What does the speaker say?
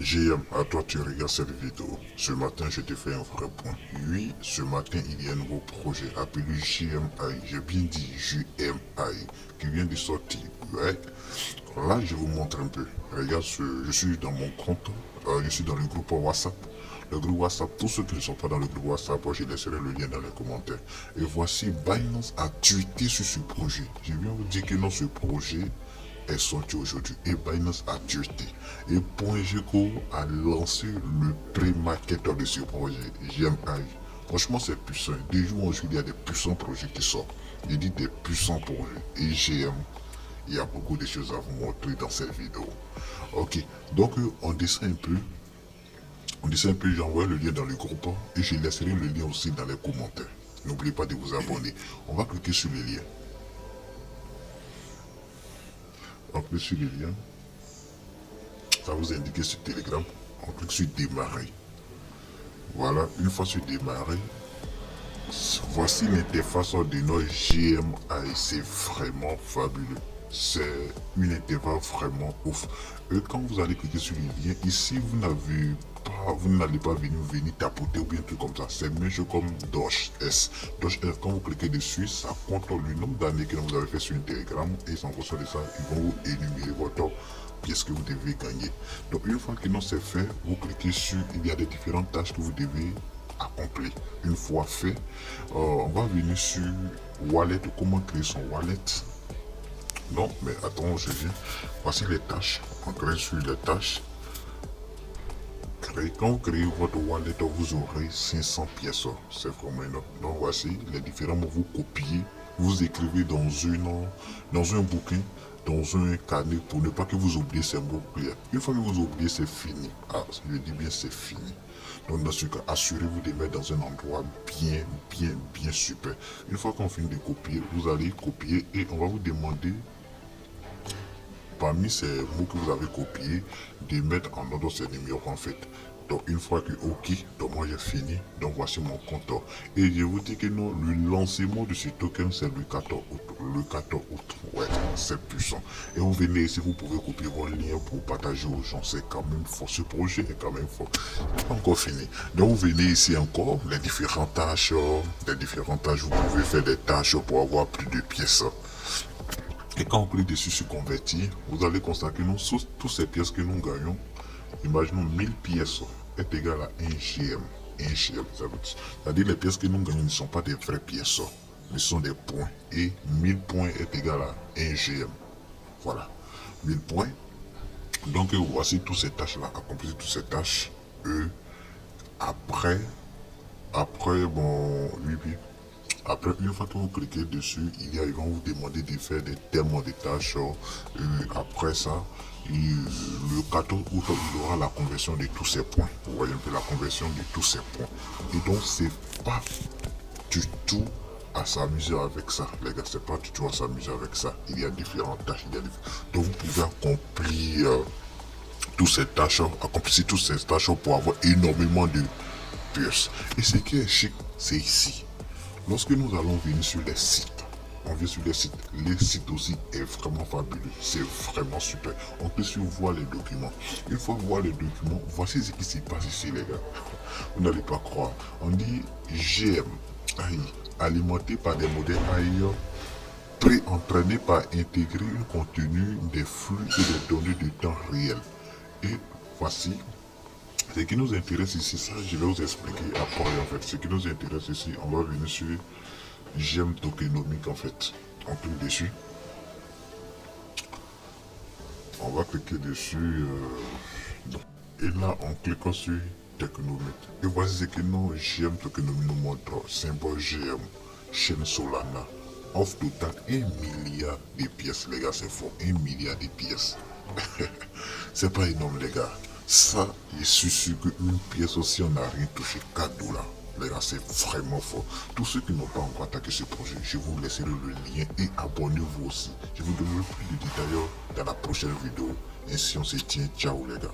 JM, à toi tu regardes cette vidéo. Ce matin, je te fais un vrai point. Oui, ce matin, il y a un nouveau projet appelé GMI. J'ai bien dit GMI, qui vient de sortir. Ouais. Là, je vous montre un peu. Regarde, je suis dans mon compte. Je suis dans le groupe WhatsApp. Le groupe WhatsApp, tous ceux qui ne sont pas dans le groupe WhatsApp, je laisserai le lien dans les commentaires. Et voici, Binance a tweeté sur ce projet. Je viens vous dire que non, ce projet est sorti aujourd'hui et Binance a tweeté. Et PointGecko a lancé le pré-market de ce projet. GMI. Franchement, c'est puissant. Des jours aujourd'hui, il y a des puissants projets qui sortent. Je dis des puissants projets. Et GM, il y a beaucoup de choses à vous montrer dans cette vidéo. Ok, donc on descend un peu. On descend un peu, j'envoie le lien dans le groupe et je laisserai le lien aussi dans les commentaires. N'oubliez pas de vous abonner. On va cliquer sur le lien. On clique sur le lien. Ça vous indique sur Telegram. On clique sur démarrer. Voilà, une fois sur démarrer, voici l'interface de notre GMI. C'est vraiment fabuleux. C'est une interface vraiment ouf. Et quand vous allez cliquer sur le lien, ici vous n'allez pas venir tapoter ou bien un truc comme ça. C'est même chose comme Doge S. Doge S, quand vous cliquez dessus, ça compte le nombre d'années que vous avez fait sur une Telegram et en fonction de ça, ils vont vous énumérer votre pièce que vous devez gagner. Donc une fois que c'est fait, vous cliquez sur, il y a des différentes tâches que vous devez accomplir. Une fois fait, on va venir sur Wallet, comment créer son wallet. Non, mais attends, je viens. Voici les tâches. On crée sur les tâches. Quand vous créez votre wallet, vous aurez 500 pièces. C'est vraiment énorme. Donc voici les différents mots. Vous copiez, vous écrivez dans un bouquin, dans un carnet pour ne pas que vous oubliez ces mots clés. Une fois que vous oubliez, c'est fini. Ah, je dis bien c'est fini. Donc dans ce cas, assurez-vous de mettre dans un endroit bien super. Une fois qu'on finit de copier, vous allez copier et on va vous demander parmi ces mots que vous avez copiés, de mettre en ordre ces numéros en fait. Donc une fois que ok, donc moi j'ai fini, donc voici mon compte. Et je vous dis que non, le lancement de ce token c'est le 14 août. Le 14 août, ouais, c'est puissant. Et vous venez ici, vous pouvez copier vos liens pour partager aux gens, c'est quand même fort. Ce projet est quand même fort. Pas encore fini. Donc vous venez ici encore, les différentes tâches, vous pouvez faire des tâches pour avoir plus de pièces. Et quand on clique dessus sur convertir, vous allez constater que nous, toutes ces pièces que nous gagnons, imaginons 1000 pièces est égal à 1 GM. 1 GM, c'est-à-dire les pièces que nous gagnons ne sont pas des vraies pièces, mais ce sont des points. Et 1000 points est égal à 1 GM. Voilà, 1000 points. Donc voici toutes ces tâches-là, accomplir toutes ces tâches. Après, bon, oui. Après, une fois que vous cliquez dessus, ils vont vous demander de faire des thèmes de tâches. Après ça, le 14 août, il y aura la conversion de tous ces points. Vous voyez un peu la conversion de tous ces points. Et donc, c'est pas du tout à s'amuser avec ça, les gars. C'est pas du tout à s'amuser avec ça. Il y a différentes tâches. Donc, vous pouvez accomplir toutes ces tâches, accomplir toutes ces tâches pour avoir énormément de pièces. Et ce qui est chic, c'est ici. Lorsque nous allons venir sur les sites, on vient sur les sites aussi est vraiment fabuleux, c'est vraiment super. On peut sur voir les documents. Une fois voir les documents, voici ce qui se passe ici les gars. Vous n'allez pas croire. On dit GM, alimenté par des modèles AI pré-entraînés par intégrer un contenu des flux et des données de temps réel. Et voici ce qui nous intéresse ici, ça je vais vous expliquer après en fait. Ce qui nous intéresse ici, on va venir sur GEM tokenomique en fait. On clique dessus. On va cliquer dessus. Et là, on clique sur tokenomique. Et voici ce que nos GEM tokenomique nous montre. Symbole GM, chaîne Solana. Offre total 1 milliard de pièces, les gars, c'est fort. 1 milliard de pièces. C'est pas énorme, les gars. Ça, je suis sûr qu'une pièce aussi, on n'a rien touché, 4 $. Les gars, c'est vraiment fort. Tous ceux qui n'ont pas encore attaqué ce projet, je vous laisserai le lien et abonnez-vous aussi. Je vous donnerai plus de détails dans la prochaine vidéo. Ainsi, on se tient. Ciao, les gars.